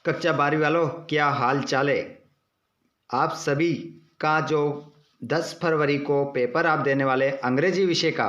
कक्षा 12वीं वालों, क्या हाल चाल है। आप सभी का जो 10 फरवरी को पेपर आप देने वाले अंग्रेजी विषय का,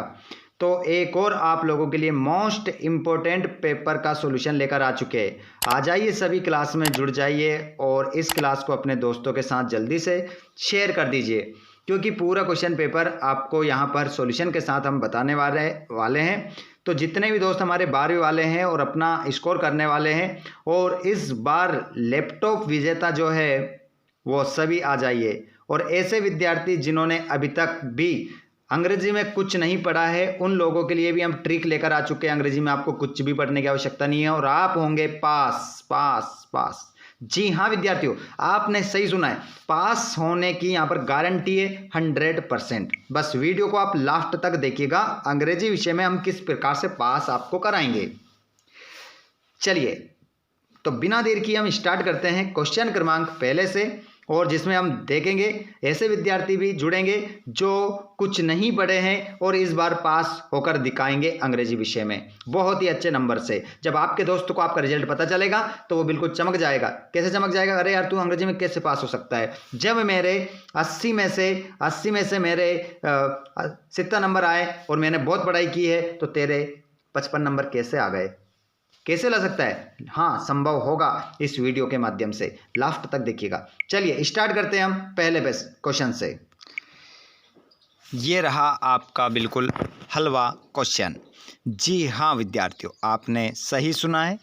तो एक और आप लोगों के लिए मोस्ट इम्पोर्टेंट पेपर का सॉल्यूशन लेकर आ चुके हैं। आ जाइए, सभी क्लास में जुड़ जाइए और इस क्लास को अपने दोस्तों के साथ जल्दी से शेयर कर दीजिए, क्योंकि पूरा क्वेश्चन पेपर आपको यहाँ पर सॉल्यूशन के साथ हम बताने वाले हैं। तो जितने भी दोस्त हमारे 12वीं वाले हैं और अपना स्कोर करने वाले हैं, और इस बार लैपटॉप विजेता जो है वो सभी आ जाइए। और ऐसे विद्यार्थी जिन्होंने अभी तक भी अंग्रेजी में कुछ नहीं पढ़ा है, उन लोगों के लिए भी हम ट्रिक लेकर आ चुके हैं। अंग्रेजी में आपको कुछ भी पढ़ने की आवश्यकता नहीं है और आप होंगे पास पास पास। जी हाँ विद्यार्थियों, आपने सही सुना है, पास होने की यहाँ पर गारंटी है 100%। बस वीडियो को आप लास्ट तक देखिएगा, अंग्रेजी विषय में हम किस प्रकार से पास आपको कराएंगे। चलिए, तो बिना देर की हम स्टार्ट करते हैं क्वेश्चन क्रमांक पहले से, और जिसमें हम देखेंगे ऐसे विद्यार्थी भी जुड़ेंगे जो कुछ नहीं पढ़े हैं और इस बार पास होकर दिखाएंगे अंग्रेजी विषय में बहुत ही अच्छे नंबर से। जब आपके दोस्त को आपका रिजल्ट पता चलेगा तो वो बिल्कुल चमक जाएगा। कैसे चमक जाएगा? अरे यार, तू अंग्रेजी में कैसे पास हो सकता है? जब मेरे 80 में से मेरे 70 नंबर आए और मैंने बहुत पढ़ाई की है, तो तेरे 55 नंबर कैसे आ गए? कैसे ला सकता है? हाँ, संभव होगा। इस वीडियो के माध्यम से लास्ट तक देखिएगा। चलिए स्टार्ट करते हैं हम पहले क्वेश्चन से। ये रहा आपका बिल्कुल हलवा क्वेश्चन। जी हाँ विद्यार्थियों, आपने सही सुना है।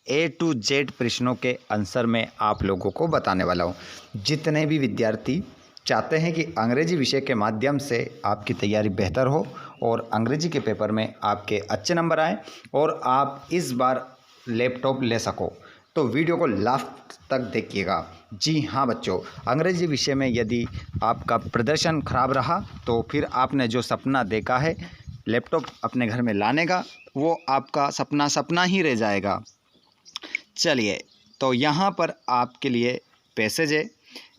A to Z प्रश्नों के आंसर में आप लोगों को बताने वाला हूँ। जितने भी विद्यार्थी चाहते हैं कि अंग्रेजी विषय के माध्यम से आपकी तैयारी बेहतर हो और अंग्रेजी के पेपर में आपके अच्छे नंबर आए और आप इस बार लैपटॉप ले सको, तो वीडियो को लास्ट तक देखिएगा। जी हाँ बच्चों, अंग्रेजी विषय में यदि आपका प्रदर्शन खराब रहा तो फिर आपने जो सपना देखा है लैपटॉप अपने घर में लाने का, वो आपका सपना सपना ही रह जाएगा। चलिए, तो यहाँ पर आपके लिए पैसेज है।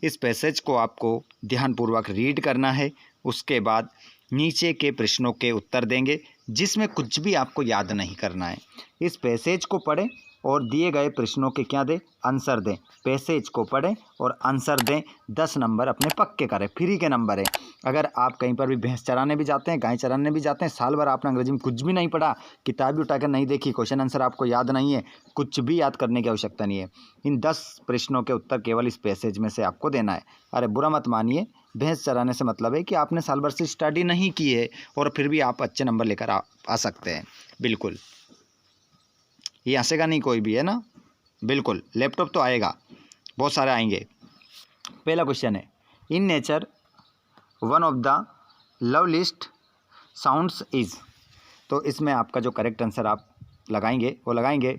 इस पैसेज को आपको ध्यानपूर्वक रीड करना है। उसके बाद नीचे के प्रश्नों के उत्तर देंगे, जिसमें कुछ भी आपको याद नहीं करना है। इस पैसेज को पढ़ें और दिए गए प्रश्नों के क्या दें? आंसर दें। पैसेज को पढ़ें और आंसर दें। 10 नंबर अपने पक्के करें, फ्री के नंबर है। अगर आप कहीं पर भी भैंस चराने भी जाते हैं, गाय चराने भी जाते हैं, साल भर आपने अंग्रेजी में कुछ भी नहीं पढ़ा, किताब भी उठाकर नहीं देखी, क्वेश्चन आंसर आपको याद नहीं है, कुछ भी याद करने की आवश्यकता नहीं है। इन 10 प्रश्नों के उत्तर केवल इस पैसेज में से आपको देना है। अरे बुरा मत मानिए, भैंस चराने से मतलब है कि आपने साल भर से स्टडी नहीं की है और फिर भी आप अच्छे नंबर लेकर आ सकते हैं। बिल्कुल, ये हंसेगा नहीं कोई भी, है ना? बिल्कुल, लैपटॉप तो आएगा, बहुत सारे आएंगे। पहला क्वेश्चन है, in nature one of the loveliest sounds is. तो इसमें आपका जो करेक्ट आंसर आप लगाएंगे वो लगाएंगे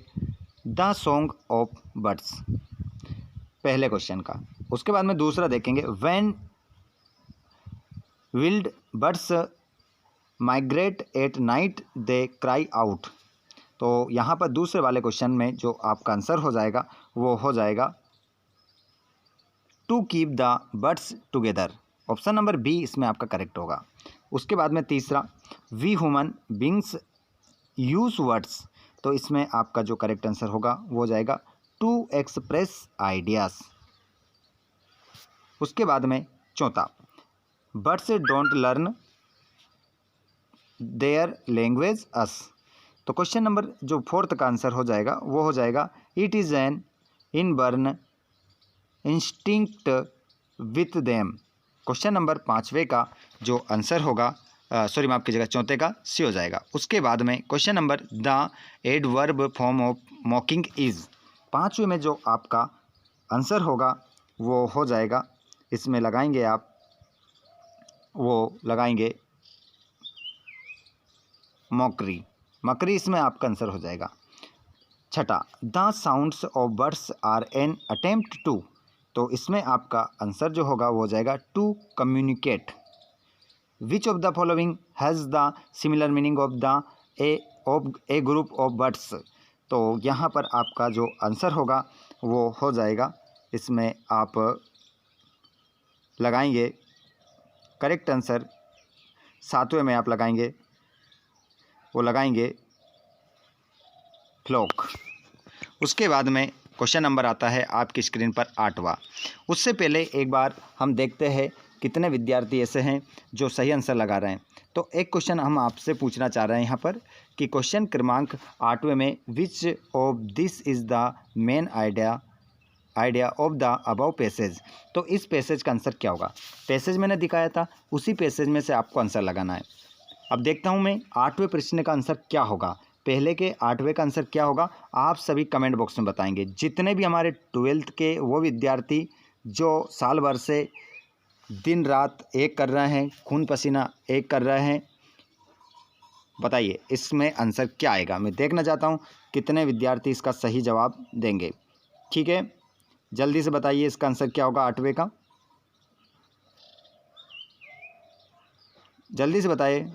द सॉन्ग ऑफ बर्ड्स, पहले क्वेश्चन का। उसके बाद में दूसरा देखेंगे, when wild birds migrate at night they cry out. तो यहाँ पर दूसरे वाले क्वेश्चन में जो आपका आंसर हो जाएगा वो हो जाएगा to keep the birds together. Option number B इसमें आपका करेक्ट होगा। उसके बाद में तीसरा, we human beings use words. तो इसमें आपका जो करेक्ट आंसर होगा वो हो जाएगा टू एक्सप्रेस आइडियाज़। उसके बाद में चौथा, birds don't learn their language us. तो क्वेश्चन नंबर जो फोर्थ का आंसर हो जाएगा वो हो जाएगा it is an inborn instinct with them. Question number 5वें का जो आंसर होगा, सॉरी माफ कीजिएगा, चौथे का सी हो जाएगा। उसके बाद में question number, the adverb form of mocking is. 5वें में जो आपका आंसर होगा वो हो जाएगा, इसमें लगाएंगे आप, वो लगाएंगे मॉकरी, मकरी इसमें आपका आंसर हो जाएगा। छठा, the sounds of birds are an attempt to. तो इसमें आपका आंसर जो होगा वो हो जाएगा to communicate. Which of the following has the similar meaning of the a group of birds. तो यहाँ पर आपका जो आंसर होगा वो हो जाएगा, इसमें आप लगाएंगे करेक्ट आंसर। 7वें में आप लगाएंगे, वो लगाएंगे फ्लॉक। उसके बाद में क्वेश्चन नंबर आता है आपकी स्क्रीन पर 8वां। उससे पहले एक बार हम देखते हैं कितने विद्यार्थी ऐसे हैं जो सही आंसर लगा रहे हैं। तो एक क्वेश्चन हम आपसे पूछना चाह रहे हैं यहाँ पर कि क्वेश्चन क्रमांक 8वें में विच of this is the main idea of the above passage. तो इस पैसेज का आंसर क्या होगा। पैसेज मैंने दिखाया था, उसी पैसेज में से आपको आंसर लगाना है। अब देखता हूँ मैं 8वें प्रश्न का आंसर क्या होगा, पहले के 8वें का आंसर क्या होगा, आप सभी कमेंट बॉक्स में बताएंगे। जितने भी हमारे 12th के वो विद्यार्थी जो साल भर से दिन रात एक कर रहे हैं, खून पसीना एक कर रहे हैं, बताइए इसमें आंसर क्या आएगा। मैं देखना चाहता हूँ कितने विद्यार्थी इसका सही जवाब देंगे। ठीक है, जल्दी से बताइए इसका आंसर क्या होगा 8वें का, जल्दी से बताइए,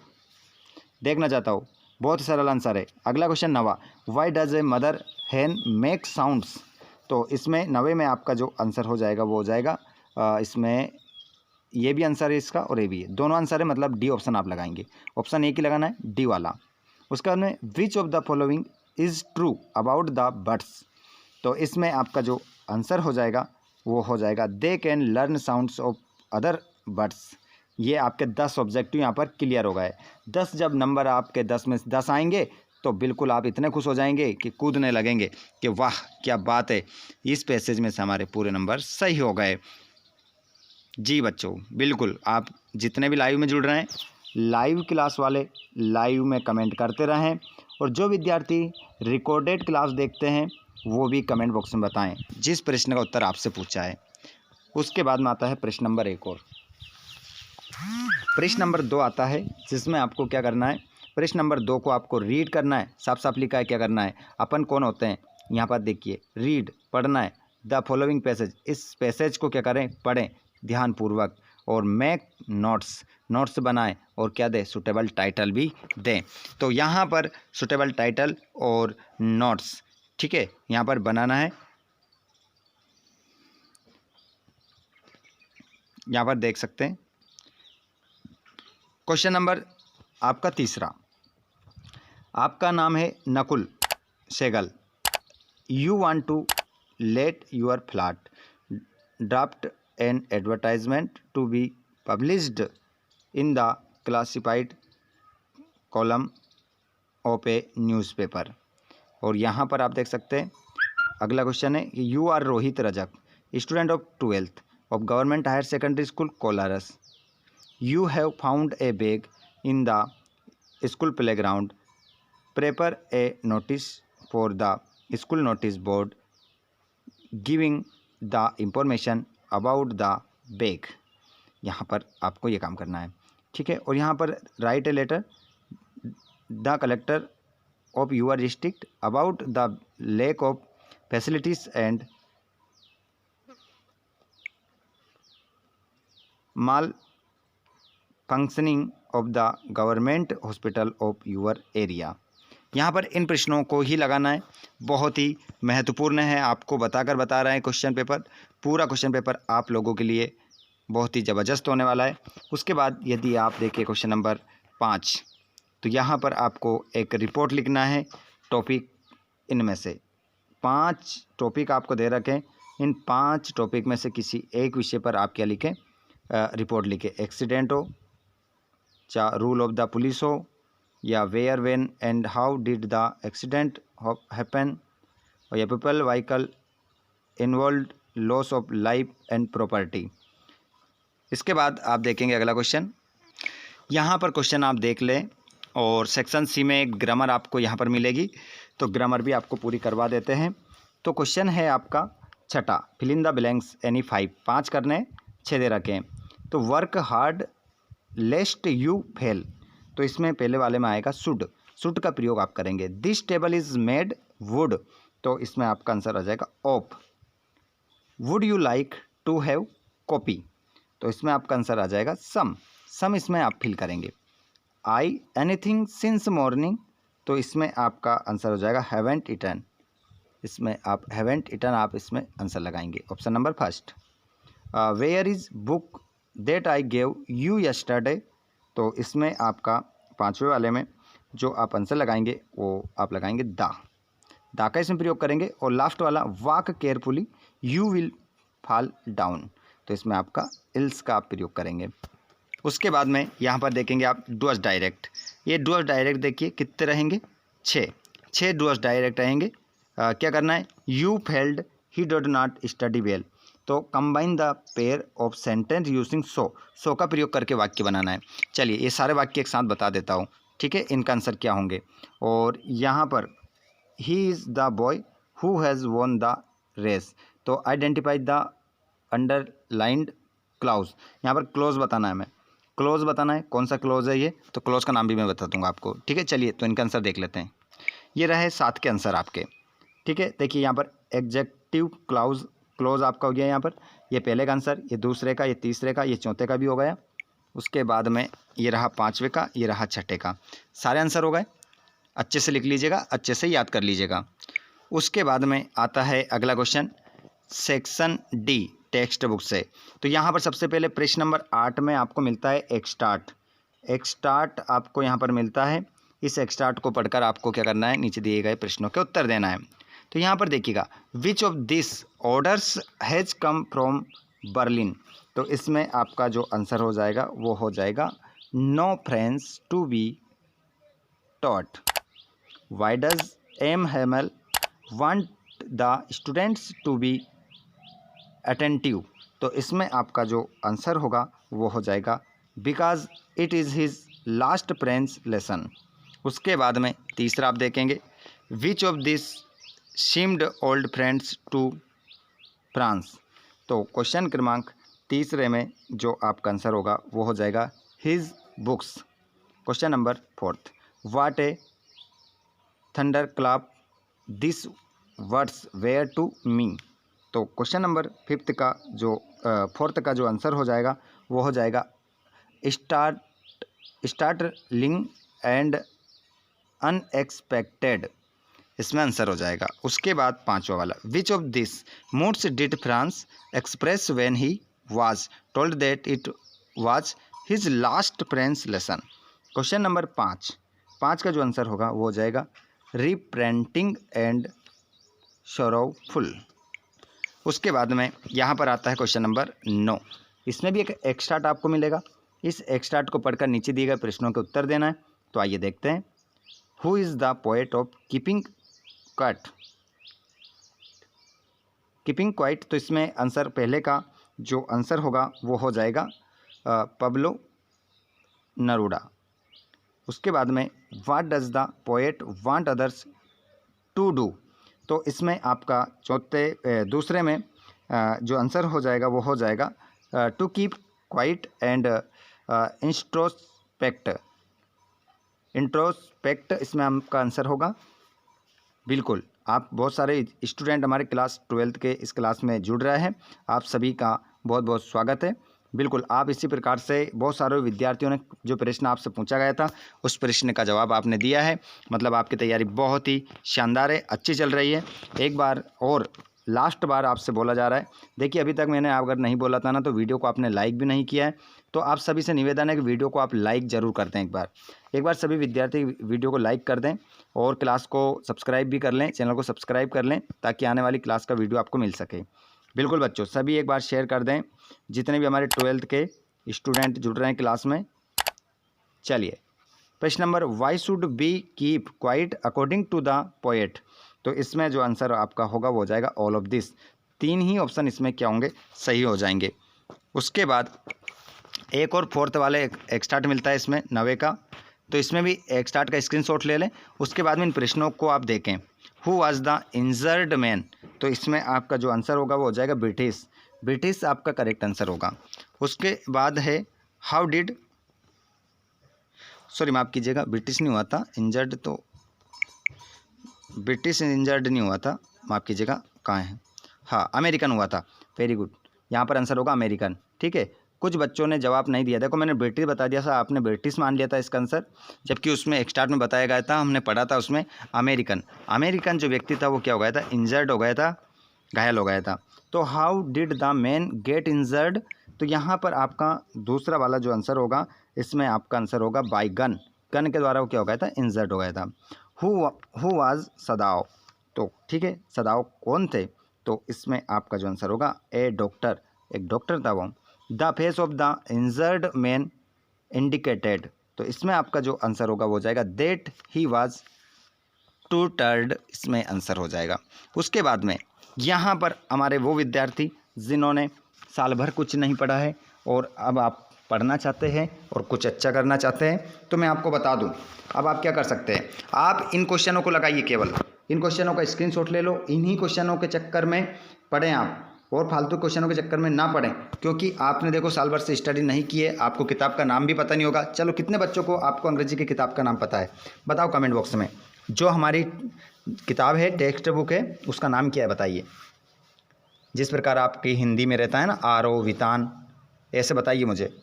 देखना चाहता हूँ। बहुत सरल आंसर है। अगला क्वेश्चन 9वां, why does a mother hen make sounds. तो इसमें 9वें में आपका जो आंसर हो जाएगा वो हो जाएगा इसमें ये भी आंसर है इसका और ये भी है, दोनों आंसर है, मतलब डी ऑप्शन आप लगाएंगे। ऑप्शन एक ही लगाना है, डी वाला। उसके बाद में विच of the following is true about the birds. तो इसमें आपका जो आंसर हो जाएगा वो हो जाएगा they can learn sounds of other birds. ये आपके 10 ऑब्जेक्टिव यहाँ पर क्लियर हो गए। 10 जब नंबर आपके 10 में 10 आएंगे तो बिल्कुल आप इतने खुश हो जाएंगे कि कूदने लगेंगे कि वाह क्या बात है, इस पैसेज में से हमारे पूरे नंबर सही हो गए। जी बच्चों, बिल्कुल आप जितने भी लाइव में जुड़ रहे हैं, लाइव क्लास वाले लाइव में कमेंट करते रहें, और जो विद्यार्थी रिकॉर्डेड क्लास देखते हैं वो भी कमेंट बॉक्स में बताएं जिस प्रश्न का उत्तर आपसे पूछा है। उसके बाद में आता है प्रश्न नंबर 1 और प्रश्न नंबर 2 आता है, जिसमें आपको क्या करना है, प्रश्न नंबर 2 को आपको रीड करना है। साफ साफ लिखा है क्या करना है, अपन कौन होते हैं यहाँ पर देखिए, रीड पढ़ना है द फॉलोइंग पैसेज, इस पैसेज को क्या करें, पढ़ें ध्यानपूर्वक, और मेक नोट्स बनाएं, और क्या दें, सुटेबल टाइटल भी दें। तो यहाँ पर सुटेबल टाइटल और नोट्स, ठीक है, यहाँ पर बनाना है। यहाँ पर देख सकते हैं क्वेश्चन नंबर आपका 3, आपका नाम है Nakul Sehgal. You want to let your flat draft an advertisement to be published in the classified column of a newspaper. और यहाँ पर आप देख सकते हैं अगला क्वेश्चन है कि you are Rohit Rajak, student of 12th of government higher secondary school Kolaras. You have found a bag in the school playground. Prepare a notice for the school notice board giving the information about the bag. यहाँ पर आपको ये काम करना है, ठीक है। और यहाँ पर write a letter the collector of your district about the lack of facilities and malfunctioning of the government hospital of your area. यहाँ पर इन प्रश्नों को ही लगाना है, बहुत ही महत्वपूर्ण है, आपको बता रहे हैं क्वेश्चन पेपर, पूरा क्वेश्चन पेपर आप लोगों के लिए बहुत ही ज़बरदस्त होने वाला है। उसके बाद यदि आप देखिए क्वेश्चन नंबर 5, तो यहाँ पर आपको एक रिपोर्ट लिखना है टॉपिक, इनमें से 5 टॉपिक आपको दे रखें, इन 5 टॉपिक में से किसी एक विषय पर आप क्या लिखें, रिपोर्ट लिखें। एक्सीडेंट हो, रूल ऑफ द पुलिस हो, या where when and how did the accident happen, और या people vehicle involved, loss of life and property. इसके बाद आप देखेंगे अगला क्वेश्चन, यहाँ पर क्वेश्चन आप देख लें, और सेक्शन सी में एक ग्रामर आपको यहाँ पर मिलेगी, तो ग्रामर भी आपको पूरी करवा देते हैं। तो क्वेश्चन है आपका 6, fill in the blanks any 5 करने, 6 दे रखे हैं। तो work hard lest you fail, तो इसमें पहले वाले में आएगा शुड का प्रयोग आप करेंगे। This table is made wood, तो इसमें आपका आंसर आ जाएगा of. Would you like to have copy, तो इसमें आपका आंसर आ जाएगा सम इसमें आप फिल करेंगे। आई एनीथिंग सिंस मॉर्निंग, तो इसमें आपका आंसर हो जाएगा हैवेंट इटन, इसमें आप हैवेंट इटन आप इसमें आंसर लगाएंगे, option number 1। Where is book that I gave you yesterday, तो इसमें आपका 5वें वाले में जो आप आंसर लगाएंगे वो आप लगाएंगे द। दा का इसमें प्रयोग करेंगे। और लास्ट वाला walk carefully you will fall down, तो इसमें आपका इल्स का आप प्रयोग करेंगे। उसके बाद में यहाँ पर देखेंगे आप डूअर्स डायरेक्ट। ये डूअर्स डायरेक्ट देखिए कितने रहेंगे, 6 डूअर्स डायरेक्ट रहेंगे। क्या करना है, you failed he did not study well, तो combine the pair of sentence using so का प्रयोग करके वाक्य बनाना है। चलिए ये सारे वाक्य एक साथ बता देता हूँ, ठीक है, इनका आंसर क्या होंगे। और यहाँ पर he is the boy who has won the race, तो आइडेंटिफाई द अंडरलाइंड क्लाउज, यहाँ पर क्लोज बताना है, हमें क्लोज बताना है, कौन सा क्लोज है ये, तो क्लोज का नाम भी मैं बता दूंगा आपको, ठीक है। चलिए तो इनका आंसर देख लेते हैं। ये रहे 7 के आंसर आपके, ठीक है। देखिए यहाँ पर एग्जेक्टिव क्लोज आपका हो गया यहाँ पर, ये पहले का आंसर, ये दूसरे का, ये तीसरे का, ये चौथे का भी हो गया। उसके बाद में ये रहा 5वें का, ये रहा 6ठे का, सारे आंसर हो गए। अच्छे से लिख लीजिएगा, अच्छे से याद कर लीजिएगा। उसके बाद में आता है अगला question, section D text book से। तो यहाँ पर सबसे पहले प्रश्न नंबर 8 में आपको मिलता है एक्सटार्ट आपको यहाँ पर मिलता है। इस एक्सटार्ट को पढ़कर आपको क्या करना है, नीचे दिए गए प्रश्नों के उत्तर देना है। तो यहाँ पर देखिएगा, विच of this orders has come from Berlin, तो इसमें आपका जो आंसर हो जाएगा वो हो जाएगा no French to be taught. Why does M Hamel want the students to be attentive, तो इसमें आपका जो आंसर होगा वो हो जाएगा because it is his last French lesson. उसके बाद में तीसरा आप देखेंगे, which of this seemed old friends to Franz, तो क्वेश्चन क्रमांक तीसरे में जो आपका आंसर होगा वो हो जाएगा his books. Question number 4, what a thunder clap this words were to me, तो क्वेश्चन नंबर 5 का जो 4th का जो आंसर हो जाएगा वो हो जाएगा स्टार्टलिंग एंड अनएक्सपेक्टेड, इसमें आंसर हो जाएगा। उसके बाद 5वां वाला, विच of this moods did France express when he was told that it was his last French lesson. Question number 5 का जो आंसर होगा वो हो जाएगा रिप्रेंटिंग एंड शोरोफुल। उसके बाद में यहाँ पर आता है क्वेश्चन नंबर 9, इसमें भी एक एक्सटार्ट आपको मिलेगा। इस एक्सटार्ट को पढ़कर नीचे दिए गए प्रश्नों के उत्तर देना है। तो आइए देखते हैं, who is the poet of keeping quiet, तो इसमें आंसर पहले का जो आंसर होगा वो हो जाएगा पब्लो नरूडा। उसके बाद में what does the poet want others to do, तो इसमें आपका दूसरे में जो आंसर हो जाएगा वो हो जाएगा to keep quiet and introspect, इसमें आपका आंसर होगा। बिल्कुल, आप बहुत सारे स्टूडेंट हमारे क्लास 12th के इस क्लास में जुड़ रहे हैं, आप सभी का बहुत बहुत स्वागत है। बिल्कुल, आप इसी प्रकार से बहुत सारे विद्यार्थियों ने जो प्रश्न आपसे पूछा गया था उस प्रश्न का जवाब आपने दिया है, मतलब आपकी तैयारी बहुत ही शानदार है, अच्छी चल रही है। एक बार और लास्ट बार आपसे बोला जा रहा है, देखिए अभी तक मैंने अगर नहीं बोला था ना तो वीडियो को आपने लाइक भी नहीं किया है, तो आप सभी से निवेदन है कि वीडियो को आप लाइक ज़रूर कर दें। एक बार सभी विद्यार्थी वीडियो को लाइक कर दें और क्लास को सब्सक्राइब भी कर लें, चैनल को सब्सक्राइब कर लें ताकि आने वाली क्लास का वीडियो आपको मिल सके। बिल्कुल बच्चों, सभी एक बार शेयर कर दें, जितने भी हमारे 12th के स्टूडेंट जुड़ रहे हैं क्लास में। चलिए प्रश्न number, why should be keep quiet according to the poet, तो इसमें जो आंसर आपका होगा वो हो जाएगा ऑल ऑफ दिस। 3 ही ऑप्शन इसमें क्या होंगे, सही हो जाएंगे। उसके बाद एक और 4th वाले एक्सटार्ट मिलता है इसमें 9वें का, तो इसमें भी एक्सटार्ट का स्क्रीनशॉट ले लें। उसके बाद में इन प्रश्नों को आप देखें, who was the injured man, तो इसमें आपका जो आंसर होगा वो हो जाएगा ब्रिटिश आपका करेक्ट आंसर होगा। उसके बाद है हाउ डिड, सॉरी माफ़ कीजिएगा, ब्रिटिश नहीं हुआ था इंजर्ड, तो ब्रिटिश इंजर्ड नहीं हुआ था, माफ़ कीजिएगा, कहाँ है, हाँ अमेरिकन हुआ था। वेरी गुड, यहाँ पर आंसर होगा अमेरिकन, ठीक है। कुछ बच्चों ने जवाब नहीं दिया, देखो मैंने ब्रिटिश बता दिया था, आपने ब्रिटिश मान लिया था इसका आंसर, जबकि उसमें एक्सटार्ट में बताया गया था, हमने पढ़ा था उसमें अमेरिकन जो व्यक्ति था वो क्या हो गया था, इंजर्ड हो गया था, घायल हो गया था। तो how did the main get injured, तो यहाँ पर आपका दूसरा वाला जो आंसर होगा इसमें आपका आंसर होगा बाय गन के द्वारा वो क्या हो गया था, इंजर्ड हो गया था। हु वाज सदाओ, तो ठीक है, सदाओ कौन थे? तो इसमें आपका जो आंसर होगा ए डॉक्टर, एक डॉक्टर था वो। The face of the injured man indicated, तो इसमें आपका जो आंसर होगा वो हो जाएगा दैट ही वाज टू टर्ड, इसमें आंसर हो जाएगा। उसके बाद में यहाँ पर हमारे वो विद्यार्थी जिन्होंने साल भर कुछ नहीं पढ़ा है और अब आप पढ़ना चाहते हैं और कुछ अच्छा करना चाहते हैं, तो मैं आपको बता दूं, अब आप क्या कर सकते हैं, आप इन क्वेश्चनों को लगाइए, केवल इन क्वेश्चनों का स्क्रीनशॉट ले लो, इन्हीं क्वेश्चनों के चक्कर में पढ़ें आप, और फालतू क्वेश्चनों के चक्कर में ना पढ़ें, क्योंकि आपने देखो साल भर से स्टडी नहीं की है, आपको किताब का नाम भी पता नहीं होगा। चलो, कितने बच्चों को आपको अंग्रेजी की किताब का नाम पता है, बताओ कमेंट बॉक्स में। जो हमारी किताब है, टेक्स्ट बुक है, उसका नाम क्या है बताइए। जिस प्रकार आपकी हिंदी में रहता है ना, आरो वितान, ऐसे बताइए मुझे,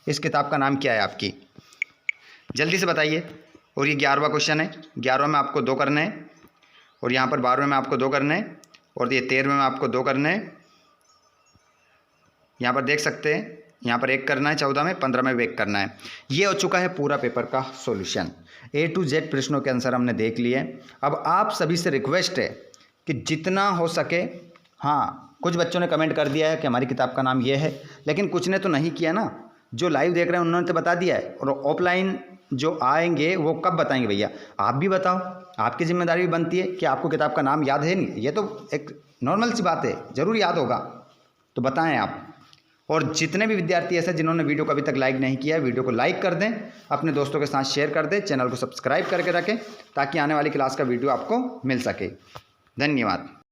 इस किताब का नाम क्या है आपकी, जल्दी से बताइए। और ये 11वां क्वेश्चन है, 11वें में आपको 2 करने हैं, और यहाँ पर 12वें में आपको 2 करने हैं, और ये 13वें में आपको 2 करने हैं। यहाँ पर देख सकते हैं, यहाँ पर 1 करना है, 14 में, 15 में भी 1 करना है। ये हो चुका है पूरा पेपर का सॉल्यूशन। A to Z प्रश्नों के आंसर हमने देख लिए। अब आप सभी से रिक्वेस्ट है कि जितना हो सके, हाँ कुछ बच्चों ने कमेंट कर दिया है कि हमारी किताब का नाम ये है, लेकिन कुछ ने तो नहीं किया ना। जो लाइव देख रहे हैं उन्होंने तो बता दिया है, और ऑफलाइन जो आएंगे वो कब बताएंगे भैया, आप भी बताओ। आपकी जिम्मेदारी भी बनती है कि आपको किताब का नाम याद है नहीं, ये तो एक नॉर्मल सी बात है, ज़रूर याद होगा, तो बताएं आप। और जितने भी विद्यार्थी ऐसे जिन्होंने वीडियो को अभी तक लाइक नहीं किया है, वीडियो को लाइक कर दें, अपने दोस्तों के साथ शेयर कर दें, चैनल को सब्सक्राइब करके रखें, ताकि आने वाली क्लास का वीडियो आपको मिल सके। धन्यवाद।